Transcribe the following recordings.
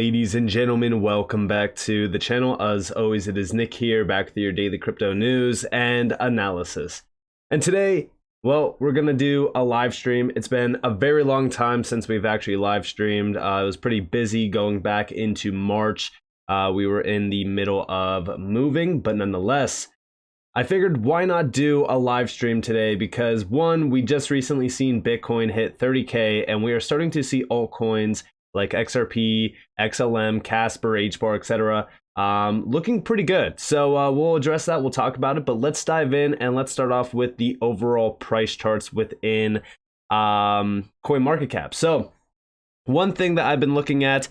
Ladies and gentlemen, welcome back to the channel. As always, it is Nick here, back with your daily crypto news and analysis. And today, well, we're going to do a live stream. It's been a very long time since we've actually live streamed. It was pretty busy going back into March. We were in the middle of moving, but nonetheless, I figured why not do a live stream today, because one, we just recently seen Bitcoin hit 30K and we are starting to see altcoins like XRP, XLM, Casper, HBAR, etc. Looking pretty good. So we'll address that, we'll talk about it, but let's dive in and let's start off with the overall price charts within CoinMarketCap. So one thing that I've been looking at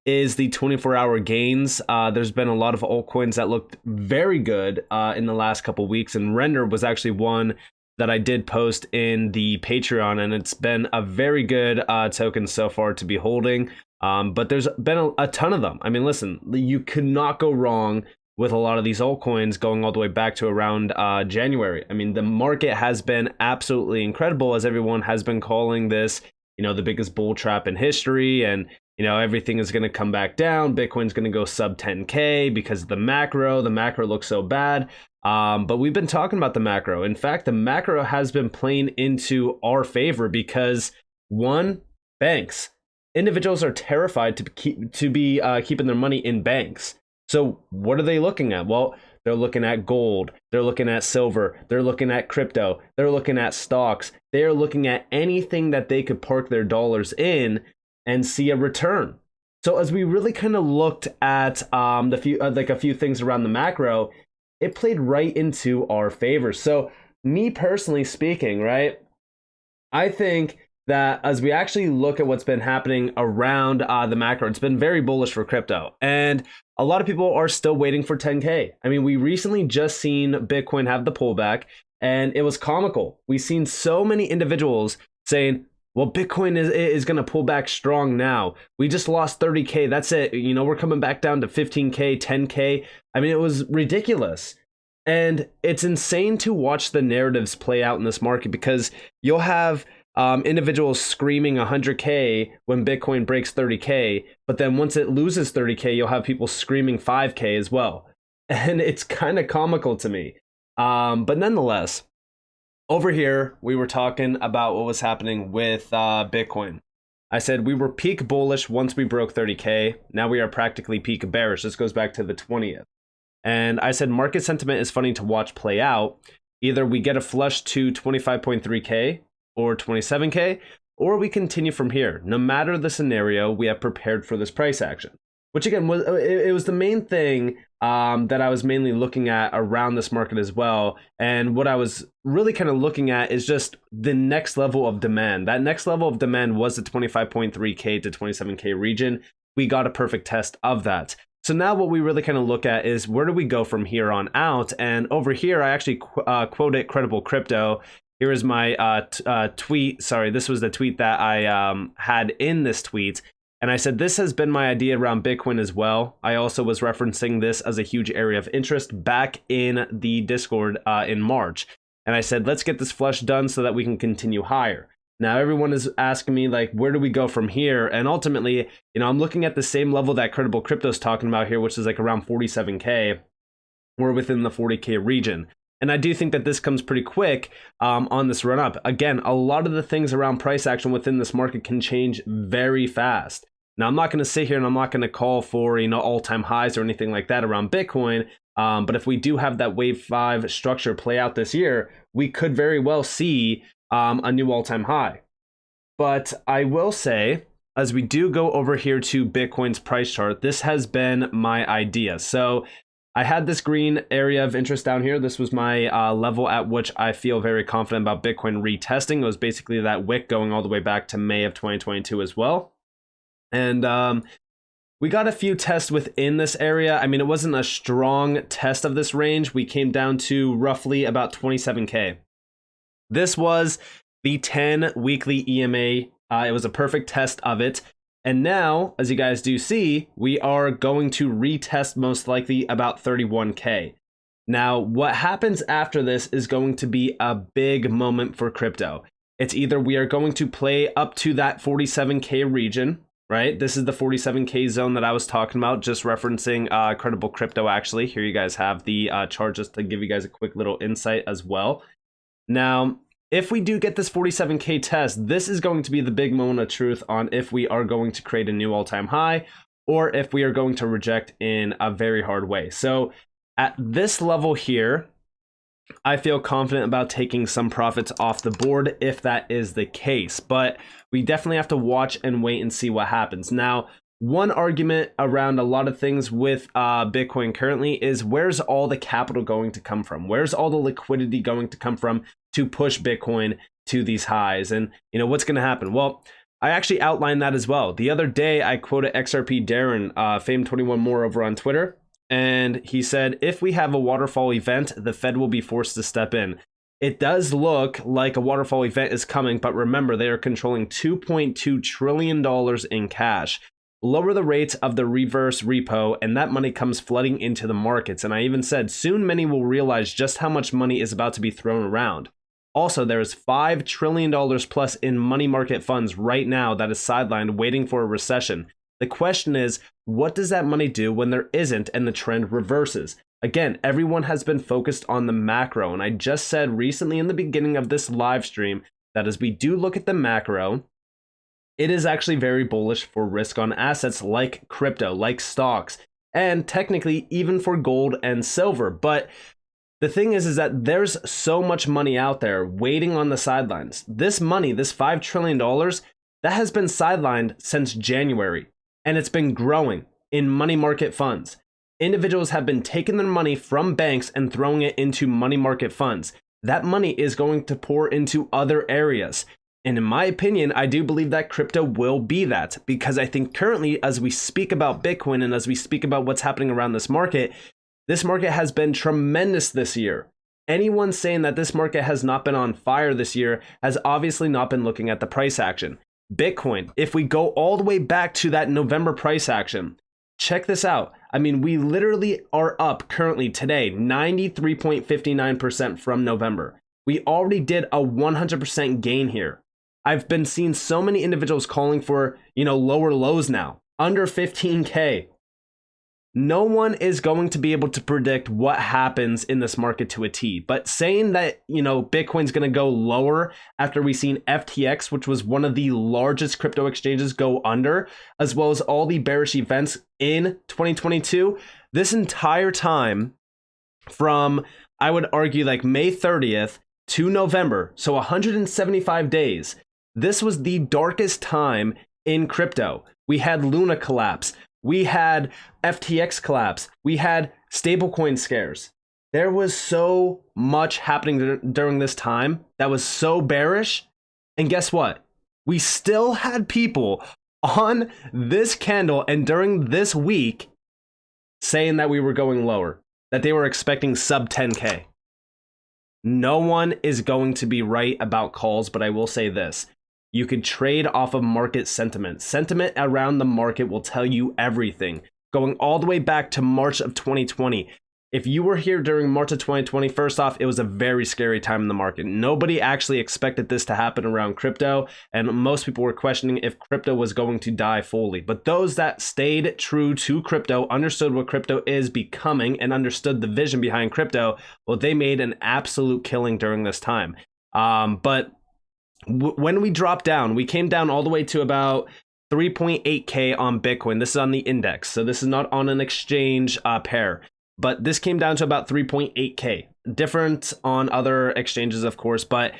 is the 24-hour gains. There's been a lot of altcoins that looked very good in the last couple weeks, and Render was actually one that I did post in the Patreon, and it's been a very good token so far to be holding. But there's been a ton of them. I mean, listen, you could not go wrong with a lot of these altcoins going all the way back to around January. I mean, the market has been absolutely incredible, as everyone has been calling this, the biggest bull trap in history, and everything is going to come back down. Bitcoin's going to go sub 10K because of the macro. The macro looks so bad. But we've been talking about the macro. In fact, the macro has been playing into our favor because, one, banks. Individuals are terrified to be keeping their money in banks. So what are they looking at? Well, they're looking at gold. They're looking at silver. They're looking at crypto. They're looking at stocks. They're looking at anything that they could park their dollars in and see a return. So as we really kind of looked at a few things around the macro, it played right into our favor. So me personally speaking, right, I think that as we actually look at what's been happening around the macro, it's been very bullish for crypto. And a lot of people are still waiting for 10K. I mean, we recently just seen Bitcoin have the pullback, and it was comical. We've seen so many individuals saying, well, Bitcoin is going to pull back strong now. We just lost 30K. That's it. We're coming back down to 15K, 10K. I mean, it was ridiculous. And it's insane to watch the narratives play out in this market, because you'll have individuals screaming 100K when Bitcoin breaks 30K. But then once it loses 30K, you'll have people screaming 5K as well. And it's kind of comical to me. But nonetheless, over here, we were talking about what was happening with Bitcoin. I said we were peak bullish once we broke 30K. Now we are practically peak bearish. This goes back to the 20th. And I said market sentiment is funny to watch play out. Either we get a flush to 25.3K or 27K, or we continue from here. No matter the scenario, we have prepared for this price action. Which again, it was the main thing that I was mainly looking at around this market as well. And what I was really kind of looking at is just the next level of demand. That next level of demand was the 25.3K to 27K region. We got a perfect test of that. So now what we really kind of look at is where do we go from here on out? And over here, I actually quoted Credible Crypto. Here is my tweet. Sorry, this was the tweet that I had in this tweet. And I said, this has been my idea around Bitcoin as well. I also was referencing this as a huge area of interest back in the Discord in March. And I said, let's get this flush done so that we can continue higher. Now, everyone is asking me, like, where do we go from here? And ultimately, I'm looking at the same level that Credible Crypto is talking about here, which is like around 47K. We're within the 40K region. And I do think that this comes pretty quick on this run up. Again, a lot of the things around price action within this market can change very fast. Now, I'm not going to sit here and I'm not going to call for, all-time highs or anything like that around Bitcoin. But if we do have that wave 5 structure play out this year, we could very well see a new all-time high. But I will say, as we do go over here to Bitcoin's price chart, this has been my idea. So I had this green area of interest down here. This was my level at which I feel very confident about Bitcoin retesting. It was basically that wick going all the way back to May of 2022 as well. And we got a few tests within this area. I mean, it wasn't a strong test of this range. We came down to roughly about 27K. This was the 10 weekly EMA. It was a perfect test of it. And now, as you guys do see, we are going to retest most likely about 31K. Now, what happens after this is going to be a big moment for crypto. It's either we are going to play up to that 47K region, right? This is the 47K zone that I was talking about, just referencing Credible Crypto actually. Here you guys have the chart just to give you guys a quick little insight as well. Now, if we do get this 47K test, this is going to be the big moment of truth on if we are going to create a new all-time high or if we are going to reject in a very hard way. So at this level here, I feel confident about taking some profits off the board if that is the case, but we definitely have to watch and wait and see what happens. Now, one argument around a lot of things with Bitcoin currently is where's all the capital going to come from? Where's all the liquidity going to come from to push Bitcoin to these highs? And you know, what's going to happen? Well, I actually outlined that as well. The other day, I quoted XRP Darren, Fame21 More over on Twitter. And he said, if we have a waterfall event, the Fed will be forced to step in. It does look like a waterfall event is coming, but remember, they are controlling $2.2 trillion in cash. Lower the rates of the reverse repo, and that money comes flooding into the markets. And I even said, soon many will realize just how much money is about to be thrown around. Also, there is $5 trillion plus in money market funds right now that is sidelined waiting for a recession. The question is, what does that money do when there isn't and the trend reverses? Again, everyone has been focused on the macro, and I just said recently in the beginning of this live stream that as we do look at the macro, it is actually very bullish for risk on assets like crypto, like stocks, and technically even for gold and silver. But the thing is that there's so much money out there waiting on the sidelines. This money, this $5 trillion, that has been sidelined since January. And it's been growing in money market funds. Individuals have been taking their money from banks and throwing it into money market funds. That money is going to pour into other areas. And in my opinion, I do believe that crypto will be that, because I think currently, as we speak about Bitcoin and as we speak about what's happening around this market has been tremendous this year. Anyone saying that this market has not been on fire this year has obviously not been looking at the price action. Bitcoin, if we go all the way back to that November price action, check this out. I mean, we literally are up currently today 93.59% from November. We already did a 100% gain here. I've been seeing so many individuals calling for, lower lows now, under 15K. No one is going to be able to predict what happens in this market to a T, but saying that, Bitcoin's going to go lower after we've seen FTX, which was one of the largest crypto exchanges, go under, as well as all the bearish events in 2022, this entire time from, I would argue, like May 30th to November, so 175 days, this was the darkest time in crypto. We had Luna collapse. We had FTX collapse. We had stablecoin scares. There was so much happening during this time that was so bearish. And guess what? We still had people on this candle and during this week saying that we were going lower, that they were expecting sub 10K. No one is going to be right about calls, but I will say this. You could trade off of market sentiment. Sentiment around the market will tell you everything. Going all the way back to March of 2020. If you were here during March of 2020, first off, it was a very scary time in the market. Nobody actually expected this to happen around crypto, and most people were questioning if crypto was going to die fully. But those that stayed true to crypto, understood what crypto is becoming, and understood the vision behind crypto, well, they made an absolute killing during this time. When we dropped down, we came down all the way to about 3.8K on Bitcoin. This is on the index, so this is not on an exchange pair. But this came down to about 3.8K. Different on other exchanges, of course, but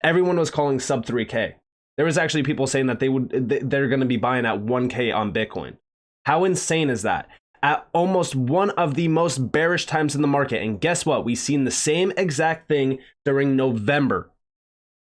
everyone was calling sub 3K. There was actually people saying that they're going to be buying at 1K on Bitcoin. How insane is that? At almost one of the most bearish times in the market. And guess what? We've seen the same exact thing during November.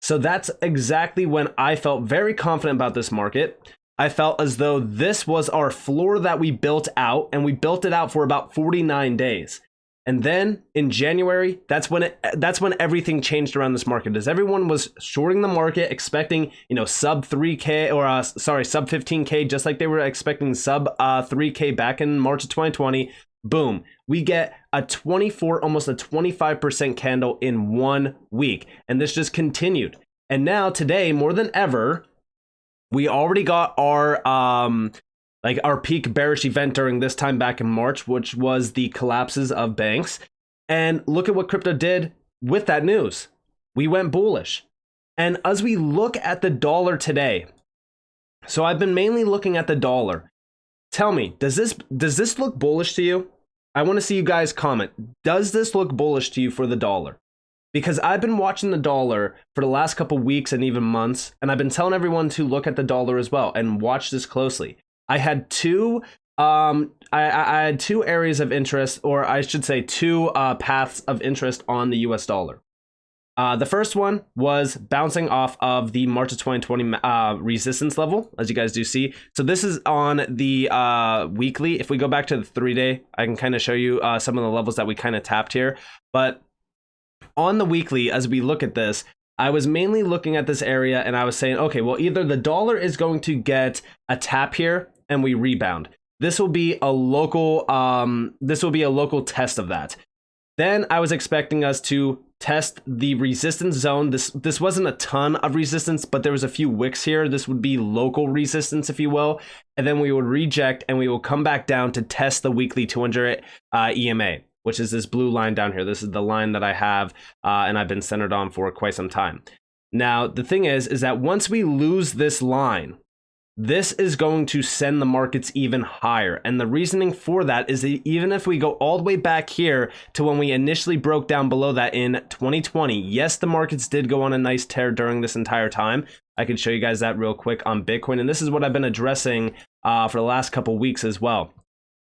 So that's exactly when I felt very confident about this market. I felt as though this was our floor that we built out, and we built it out for about 49 days. And then in January, that's when everything changed around this market, as everyone was shorting the market, expecting, sub 3K or sub 15K, just like they were expecting sub 3K back in March of 2020. Boom, we get a 24, almost a 25% candle in 1 week. And this just continued. And now today, more than ever, We already got our like our peak bearish event during this time back in March, which was the collapses of banks. And look at what crypto did with that news. We went bullish. And as we look at the dollar today, so I've been mainly looking at the dollar. Tell me, does this look bullish to you? I want to see you guys comment. Does this look bullish to you for the dollar? Because I've been watching the dollar for the last couple weeks and even months, and I've been telling everyone to look at the dollar as well and watch this closely. I had two I had two areas of interest, or I should say two paths of interest on the US dollar. The first one was bouncing off of the March of 2020 resistance level, as you guys do see. So this is on the weekly. If we go back to the 3-day, I can kind of show you some of the levels that we kind of tapped here. But on the weekly, as we look at this, I was mainly looking at this area and I was saying, okay, well, either the dollar is going to get a tap here and we rebound. This will be a local test of that. Then I was expecting us to test the resistance zone. This wasn't a ton of resistance, but there was a few wicks here. This would be local resistance, if you will. And then we would reject and we will come back down to test the weekly 200 EMA, which is this blue line down here. This is the line that I have and I've been centered on for quite some time. Now, the thing is that once we lose this line, this is going to send the markets even higher. And the reasoning for that is that even if we go all the way back here to when we initially broke down below that in 2020, yes, the markets did go on a nice tear during this entire time. I can show you guys that real quick on Bitcoin. And this is what I've been addressing for the last couple weeks as well.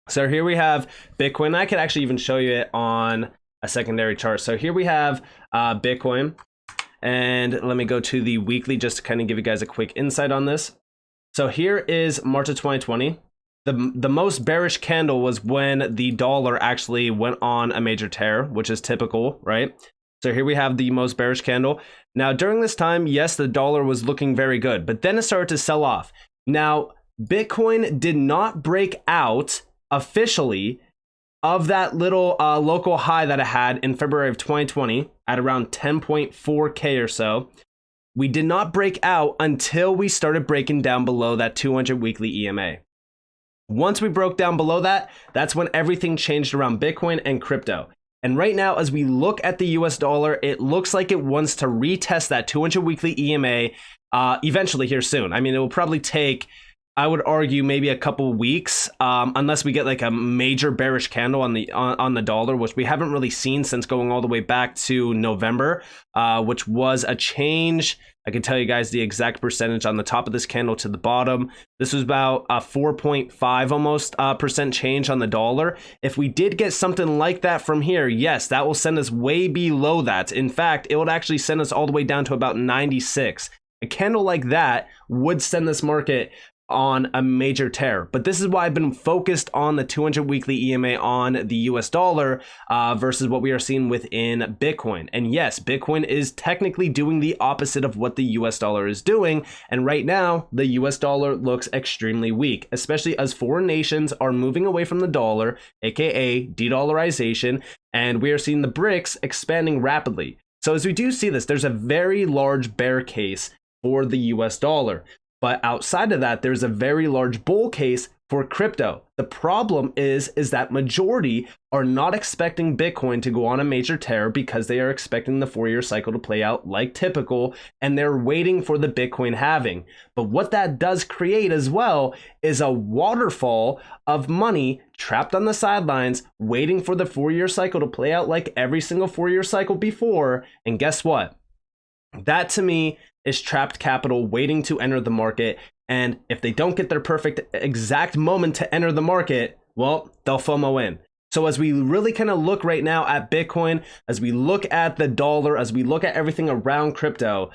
So here we have Bitcoin. I could actually even show you it on a secondary chart. So here we have Bitcoin. And let me go to the weekly just to kind of give you guys a quick insight on this. So here is March of 2020. The most bearish candle was when the dollar actually went on a major tear, which is typical, right? So here we have the most bearish candle. Now, during this time, yes, the dollar was looking very good, but then it started to sell off. Now, Bitcoin did not break out officially of that little local high that it had in February of 2020 at around 10.4K or so. We did not break out until we started breaking down below that 200 weekly EMA. Once we broke down below that, that's when everything changed around Bitcoin and crypto. And right now, as we look at the US dollar, it looks like it wants to retest that 200 weekly EMA eventually here soon. I mean, it will probably take, I would argue, maybe a couple weeks, unless we get like a major bearish candle on the dollar, which we haven't really seen since going all the way back to November, which was a change. I can tell you guys the exact percentage on the top of this candle to the bottom. This was about a 4.5 almost percent change on the dollar. If we did get something like that from here, yes, that will send us way below that. In fact, it would actually send us all the way down to about 96. A candle like that would send this market on a major tear. But this is why I've been focused on the 200 weekly EMA on the US dollar versus what we are seeing within Bitcoin. And yes, Bitcoin is technically doing the opposite of what the US dollar is doing. And right now, the US dollar looks extremely weak, especially as foreign nations are moving away from the dollar, aka de-dollarization, and we are seeing the BRICS expanding rapidly. So as we do see this, there's a very large bear case for the US dollar. But outside of that, there's a very large bull case for crypto. The problem is that majority are not expecting Bitcoin to go on a major tear because they are expecting the 4-year cycle to play out like typical, and they're waiting for the Bitcoin halving. But what that does create as well is a waterfall of money trapped on the sidelines, waiting for the 4-year cycle to play out like every single 4-year cycle before. And guess what? That to me is trapped capital waiting to enter the market. And if they don't get their perfect exact moment to enter the market, well, they'll FOMO in. So as we really kind of look right now at Bitcoin, as we look at the dollar, as we look at everything around crypto,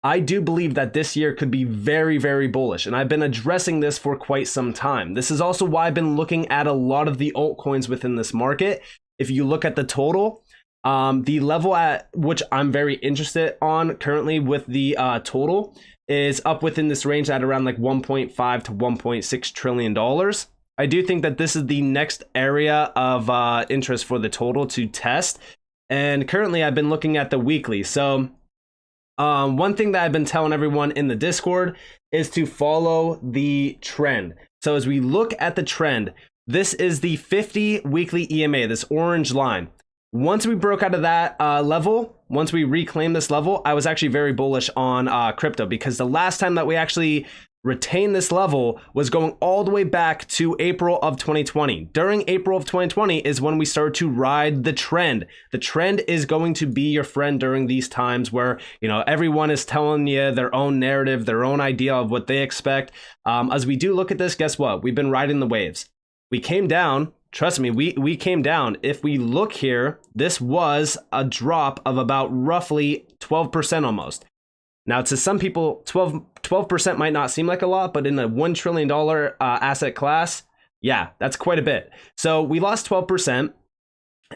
I do believe that this year could be very, very bullish. And I've been addressing this for quite some time. This is also why I've been looking at a lot of the altcoins within this market. If you look at the total, the level at which I'm very interested on currently with the total is up within this range at around like 1.5 to 1.6 trillion dollars. I do think that this is the next area of interest for the total to test. And currently I've been looking at the weekly. So One thing that I've been telling everyone in the Discord is to follow the trend. So as we look at the trend, this is the 50 weekly EMA, this orange line. Once we broke out of that level, once we reclaimed this level, I was actually very bullish on crypto, because the last time that we actually retained this level was going all the way back to April of 2020. During April of 2020 is when we started to ride the trend. The trend is going to be your friend during these times where, you know, everyone is telling you their own narrative, their own idea of what they expect. As we do look at this, guess what? We've been riding the waves. We came down. Trust me, we came down. If we look here, this was a drop of about roughly 12% almost. Now, to some people, 12% might not seem like a lot, but in a $1 trillion asset class, yeah, that's quite a bit. So we lost 12%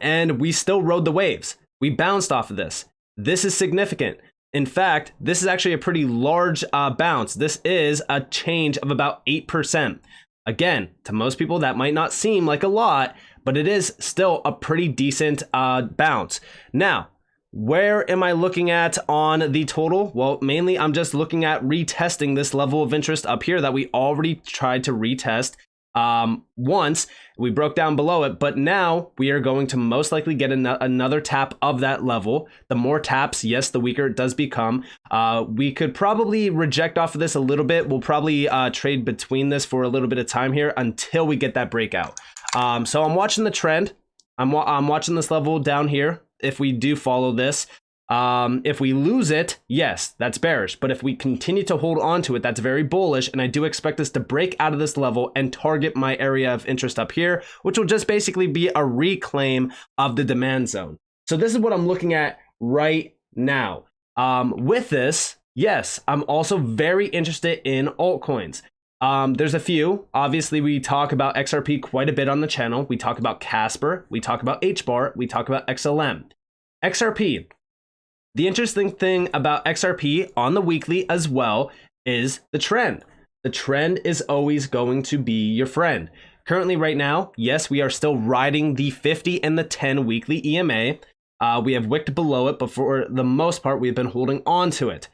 and we still rode the waves. We bounced off of this. This is significant. In fact, this is actually a pretty large bounce. This is a change of about 8%. Again, to most people, that might not seem like a lot, but it is still a pretty decent bounce. Now, where am I looking at on the total? Well, mainly I'm just looking at retesting this level of interest up here that we already tried to retest once. We broke down below it, but now we are going to most likely get another tap of that level. The more taps, yes, the weaker it does become. We could probably reject off of this a little bit. We'll probably trade between this for a little bit of time here until we get that breakout. So I'm watching the trend. I'm watching this level down here. If we do follow this, if we lose it, yes, that's bearish. But if we continue to hold on to it, that's very bullish. And I do expect us to break out of this level and target my area of interest up here, which will just basically be a reclaim of the demand zone. So this is what I'm looking at right now. With this, yes, I'm also very interested in altcoins. There's a few. Obviously, we talk about XRP quite a bit on the channel. We talk about Casper. We talk about HBAR. We talk about XLM. XRP. The interesting thing about XRP on the weekly as well is the trend. The trend is always going to be your friend. Currently right now, yes, we are still riding the 50 and the 10 weekly EMA. We have wicked below it, but for the most part, we've been holding on to it.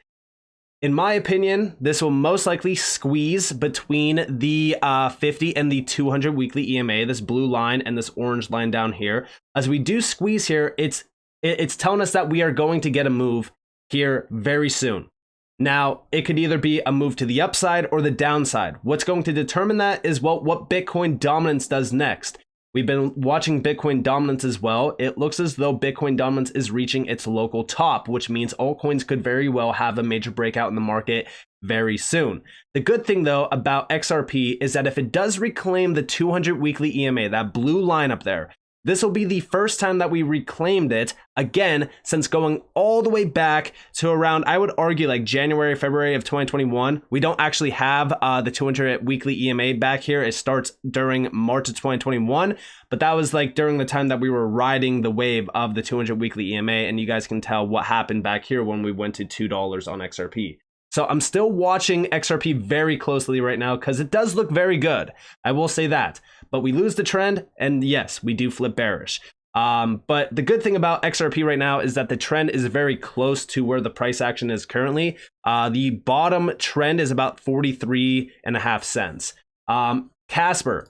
In my opinion, this will most likely squeeze between the 50 and the 200 weekly EMA, this blue line and this orange line down here. As we do squeeze here, it's telling us that we are going to get a move here very soon. Now, it could either be a move to the upside or the downside. What's going to determine that is what Bitcoin dominance does next. We've been watching Bitcoin dominance as well. It looks as though Bitcoin dominance is reaching its local top, which means altcoins could very well have a major breakout in the market very soon. The good thing though about XRP is that if it does reclaim the 200 weekly EMA, that blue line up there, this will be the first time that we reclaimed it, again, since going all the way back to around, I would argue, like January, February of 2021. We don't actually have the 200 weekly EMA back here. It starts during March of 2021, but that was like during the time that we were riding the wave of the 200 weekly EMA, and you guys can tell what happened back here when we went to $2 on XRP. So I'm still watching XRP very closely right now because it does look very good. I will say that. But we lose the trend, and yes, we do flip bearish. But the good thing about XRP right now is that the trend is very close to where the price action is currently. The bottom trend is about 43.5 cents. Casper,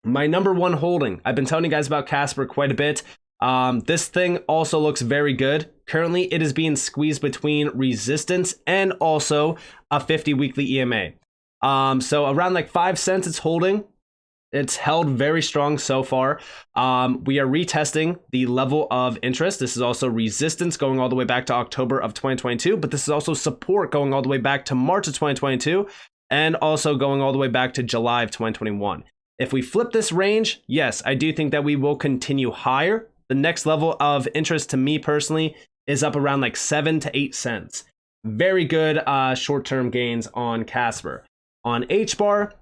my number one holding. I've been telling you guys about Casper quite a bit. This thing also looks very good. Currently, it is being squeezed between resistance and also a 50 weekly EMA. So around like 5 cents it's holding. It's held very strong so far. We are retesting the level of interest. This is also resistance going all the way back to October of 2022, but this is also support going all the way back to March of 2022 and also going all the way back to July of 2021. If we flip this range, yes, I do think that we will continue higher. The next level of interest to me personally is up around like 7 to 8 cents. Very good short-term gains on Casper. On HBAR,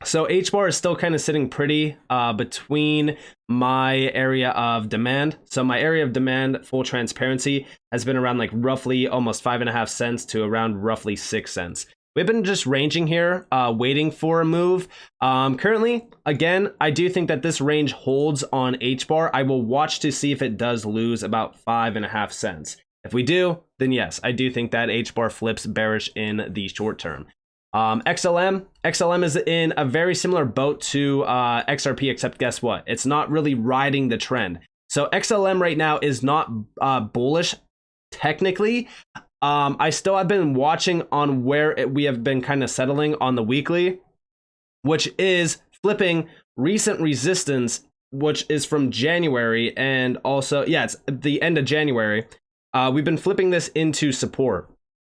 so HBAR is still kind of sitting pretty between my area of demand. So my area of demand, full transparency, has been around like roughly almost 5.5 cents to around roughly 6 cents. We've been just ranging here, waiting for a move. Currently, again, I do think that this range holds on HBAR. I will watch to see if it does lose about 5.5 cents. If we do, then yes, I do think that HBAR flips bearish in the short term. XLM is in a very similar boat to XRP, except guess what? It's not really riding the trend. So XLM right now is not bullish technically. I still have been watching on where we have been kind of settling on the weekly, which is flipping recent resistance, which is from January, and also, yeah, it's the end of January. We've been flipping this into support.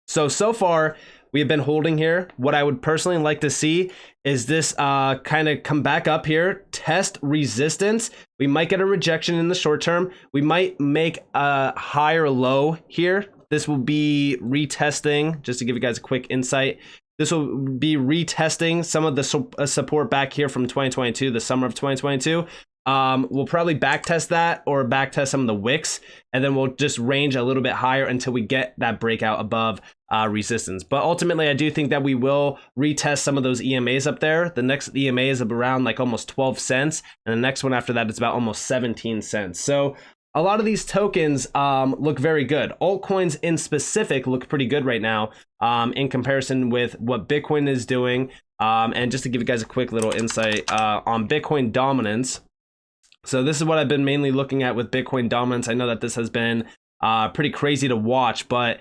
So far, we have been holding here. What I would personally like to see is this kind of come back up here, test resistance. We might get a rejection in the short term. We might make a higher low here. This will be retesting, just to give you guys a quick insight. This will be retesting some of the support back here from 2022, the summer of 2022. We'll probably backtest that or backtest some of the wicks, and then we'll just range a little bit higher until we get that breakout above resistance. But ultimately, I do think that we will retest some of those EMAs up there. The next EMA is around like almost 12 cents, and the next one after that is about almost 17 cents. So a lot of these tokens look very good. Altcoins in specific look pretty good right now in comparison with what Bitcoin is doing. And just to give you guys a quick little insight on Bitcoin dominance. So this is what I've been mainly looking at with Bitcoin dominance. I know that this has been pretty crazy to watch, but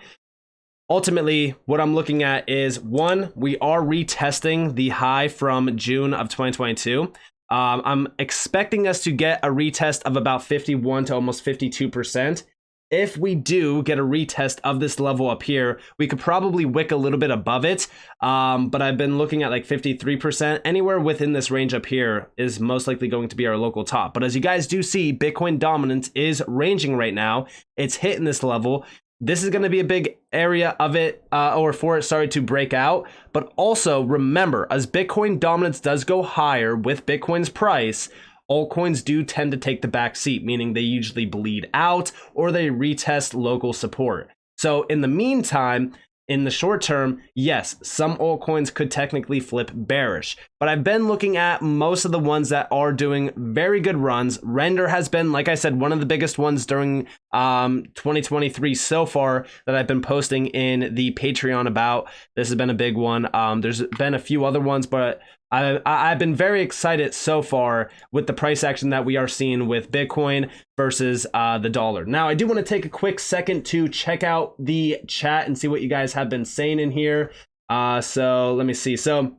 ultimately what I'm looking at is, one, we are retesting the high from June of 2022. I'm expecting us to get a retest of about 51 to almost 52%. If we do get a retest of this level up here, we could probably wick a little bit above it. But I've been looking at like 53%. Anywhere within this range up here is most likely going to be our local top. But as you guys do see, Bitcoin dominance is ranging right now. It's hitting this level. This is going to be a big area of it, or for it, sorry, to break out. But also remember, as Bitcoin dominance does go higher with Bitcoin's price, altcoins do tend to take the back seat, meaning they usually bleed out or they retest local support. So in the meantime, in the short term, yes, some altcoins could technically flip bearish, but I've been looking at most of the ones that are doing very good runs. Render has been, like I said, one of the biggest ones during 2023 so far that I've been posting in the Patreon about. This has been a big one. There's been a few other ones, but I've been very excited so far with the price action that we are seeing with Bitcoin versus the dollar. Now, I do want to take a quick second to check out the chat and see what you guys have been saying in here. So let me see. So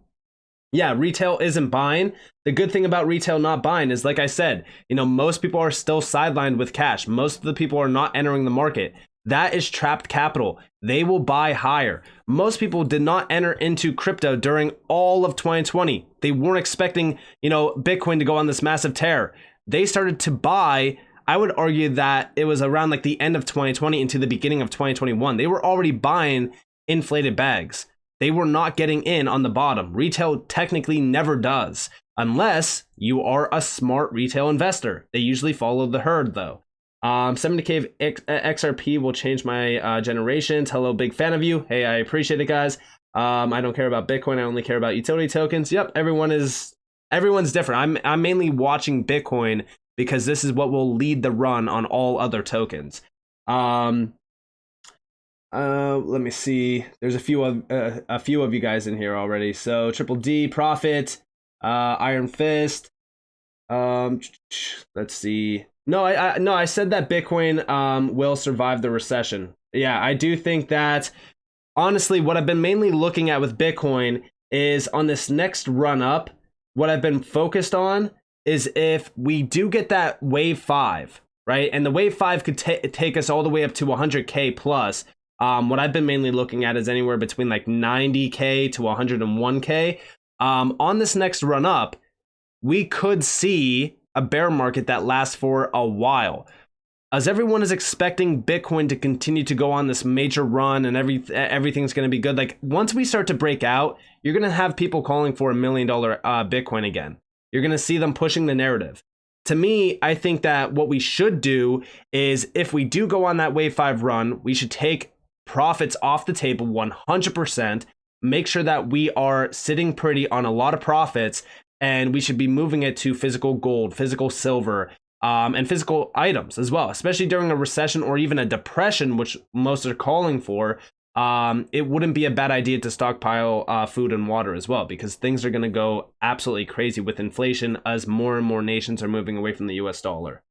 yeah, retail isn't buying. The good thing about retail not buying is, like I said, most people are still sidelined with cash. Most of the people are not entering the market. That is trapped capital. They will buy higher. Most people did not enter into crypto during all of 2020. They weren't expecting, Bitcoin to go on this massive tear. They started to buy. I would argue that it was around like the end of 2020 into the beginning of 2021. They were already buying inflated bags. They were not getting in on the bottom. Retail technically never does, unless you are a smart retail investor. They usually follow the herd though. 70K XRP will change my generations. Hello, big fan of you. Hey, I appreciate it, guys. I don't care about Bitcoin. I only care about utility tokens. Yep, everyone's different. I'm mainly watching Bitcoin because this is what will lead the run on all other tokens. Let me see. There's a few of you guys in here already. So Triple D, Profit, Iron Fist. Let's see. No, I said that Bitcoin will survive the recession. Yeah, I do think that, honestly, what I've been mainly looking at with Bitcoin is on this next run up, what I've been focused on is if we do get that wave 5, right? And the wave 5 could take us all the way up to 100K plus. What I've been mainly looking at is anywhere between like 90K to 101K. On this next run up, we could see a bear market that lasts for a while. As everyone is expecting Bitcoin to continue to go on this major run and everything's going to be good, like once we start to break out, you're going to have people calling for $1 million Bitcoin again. You're going to see them pushing the narrative. To me, I think that what we should do is, if we do go on that wave 5 run, we should take profits off the table 100%, make sure that we are sitting pretty on a lot of profits, and we should be moving it to physical gold, physical silver, and physical items as well, especially during a recession or even a depression, which most are calling for. It wouldn't be a bad idea to stockpile food and water as well, because things are going to go absolutely crazy with inflation as more and more nations are moving away from the US dollar.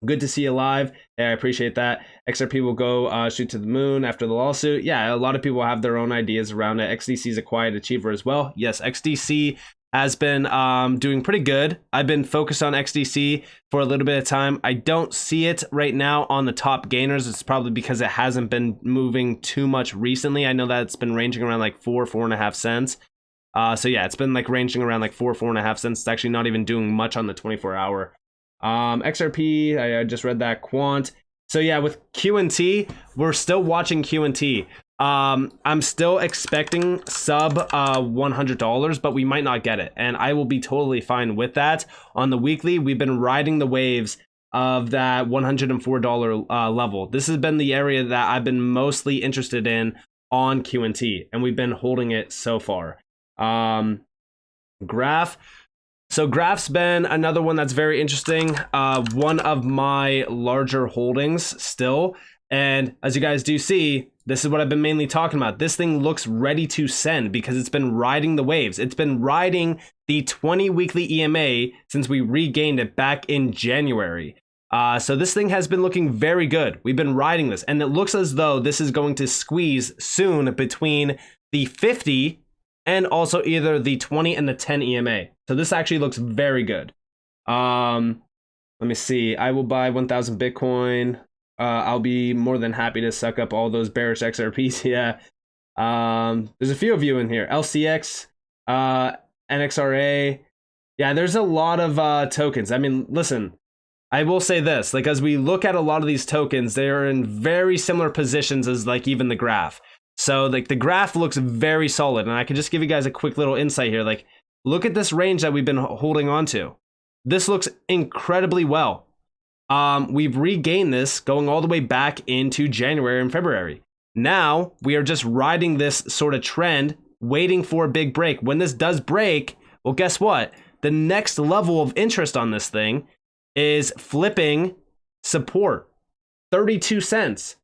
Good to see you live. Yeah, I appreciate that. XRP will go shoot to the moon after the lawsuit. Yeah, a lot of people have their own ideas around it. XDC is a quiet achiever as well. Yes, XDC has been doing pretty good. I've been focused on XDC for a little bit of time. I don't see it right now on the top gainers. It's probably because it hasn't been moving too much recently. I know that it's been ranging around like 4.5 cents. So yeah, it's been like ranging around like 4.5 cents. It's actually not even doing much on the 24-hour. XRP, I just read that. Quant. So yeah, with QNT, we're still watching QNT. I'm still expecting sub $100, but we might not get it, and I will be totally fine with that. On the weekly, we've been riding the waves of that $104 level. This has been the area that I've been mostly interested in on QNT, and we've been holding it so far. Graph. So Graph's been another one that's very interesting. One of my larger holdings still. And as you guys do see, this is what I've been mainly talking about. This thing looks ready to send because it's been riding the waves. It's been riding the 20 weekly EMA since we regained it back in January. So this thing has been looking very good. We've been riding this, and it looks as though this is going to squeeze soon between the 50 and also either the 20 and the 10 EMA. So this actually looks very good. Let me see. I will buy 1,000 Bitcoin. I'll be more than happy to suck up all those bearish XRPs. Yeah. There's a few of you in here. LCX, NXRA. Yeah, there's a lot of tokens. I mean, listen, I will say this. Like, as we look at a lot of these tokens, they are in very similar positions as like even the graph. So like the graph looks very solid, and I can just give you guys a quick little insight here. Like, look at this range that we've been holding on to. This looks incredibly well. We've regained this going all the way back into January and February. Now we are just riding this sort of trend, waiting for a big break. When this does break, well, guess what? The next level of interest on this thing is flipping support. 32 cents.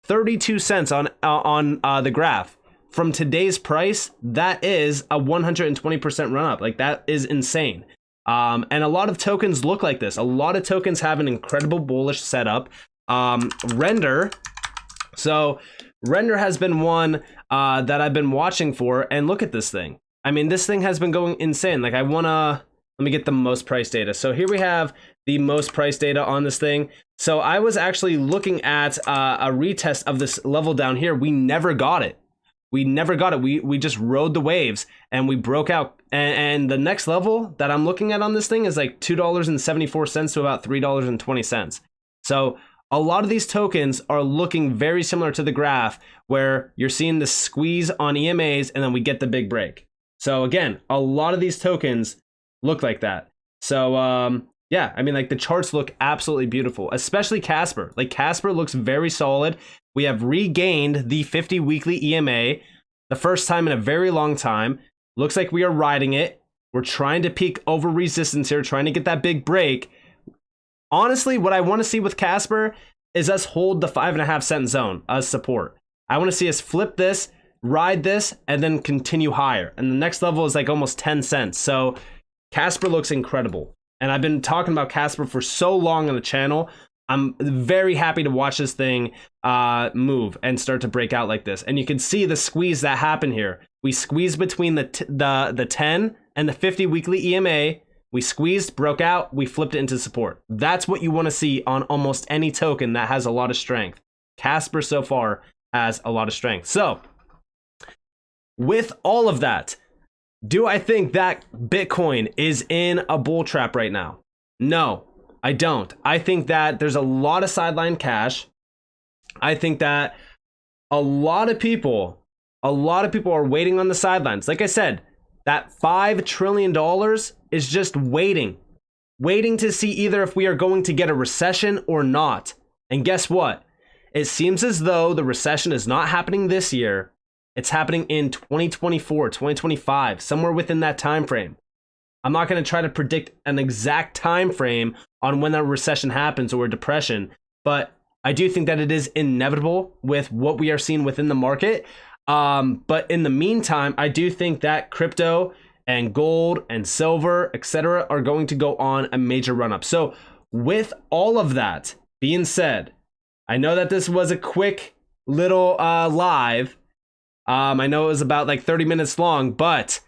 32 cents on the graph. From today's price, that is a 120% run up. Like, that is insane. And a lot of tokens look like this. A lot of tokens have an incredible bullish setup. Render. So Render has been one that I've been watching for, and look at this thing. I mean, this thing has been going insane. Like, let me get the most price data. So here we have the most price data on this thing. So I was actually looking at a retest of this level down here. We never got it. We never got it. We just rode the waves and we broke out. And the next level that I'm looking at on this thing is like $2.74 to about $3.20. So a lot of these tokens are looking very similar to the graph, where you're seeing the squeeze on EMAs and then we get the big break. So again, a lot of these tokens look like that. So yeah, I mean, like, the charts look absolutely beautiful, especially Casper. Like, Casper looks very solid. We have regained the 50 weekly EMA, the first time in a very long time. Looks like we are riding it. We're trying to peak over resistance here, trying to get that big break. Honestly, what I want to see with Casper is us hold the 5.5 cent zone as support. I want to see us flip this, ride this, and then continue higher. And the next level is like almost 10 cents. So Casper looks incredible. And I've been talking about Casper for so long on the channel. I'm very happy to watch this thing move and start to break out like this. And you can see the squeeze that happened here. We squeezed between the 10 and the 50 weekly EMA. We squeezed, broke out, we flipped it into support. That's what you want to see on almost any token that has a lot of strength. Casper so far has a lot of strength. So with all of that, do I think that Bitcoin is in a bull trap right now? No, I don't. I think that there's a lot of sideline cash. I think that a lot of people are waiting on the sidelines. Like I said, that $5 trillion is just waiting to see either if we are going to get a recession or not. And guess what? It seems as though the recession is not happening this year. It's happening in 2024, 2025, somewhere within that time frame. I'm not going to try to predict an exact time frame on when a recession happens or a depression, but I do think that it is inevitable with what we are seeing within the market. But in the meantime, I do think that crypto and gold and silver, etc., are going to go on a major run up. So with all of that being said, I know that this was a quick little live. I know it was about like 30 minutes long, but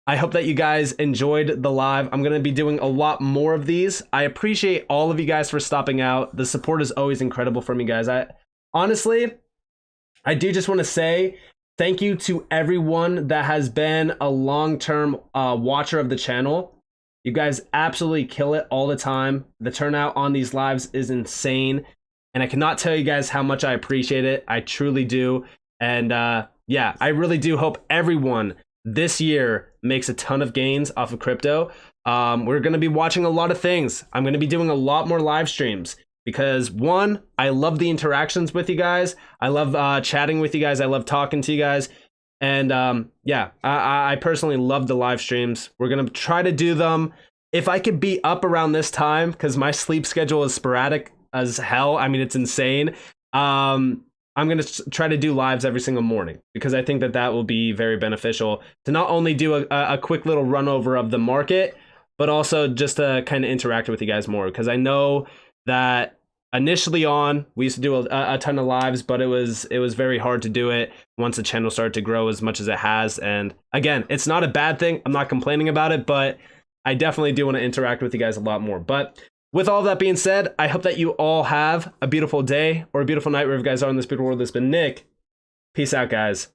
I hope that you guys enjoyed the live. I'm going to be doing a lot more of these. I appreciate all of you guys for stopping out. The support is always incredible from you guys. Honestly, I do just want to say thank you to everyone that has been a long-term watcher of the channel. You guys absolutely kill it all the time. The turnout on these lives is insane. And I cannot tell you guys how much I appreciate it. I truly do. And yeah, I really do hope everyone this year makes a ton of gains off of crypto. We're going to be watching a lot of things. I'm going to be doing a lot more live streams because, one, I love the interactions with you guys. I love chatting with you guys. I love talking to you guys. And yeah, I personally love the live streams. We're going to try to do them if I could be up around this time, because my sleep schedule is sporadic as hell. I mean, it's insane. I'm going to try to do lives every single morning because I think that that will be very beneficial to not only do a quick little run over of the market, but also just to kind of interact with you guys more. Because I know that initially on, we used to do a ton of lives, but it was very hard to do it once the channel started to grow as much as it has. And again, it's not a bad thing. I'm not complaining about it, but I definitely do want to interact with you guys a lot more. But with all that being said, I hope that you all have a beautiful day or a beautiful night wherever you guys are in this beautiful world. This has been Nick. Peace out, guys.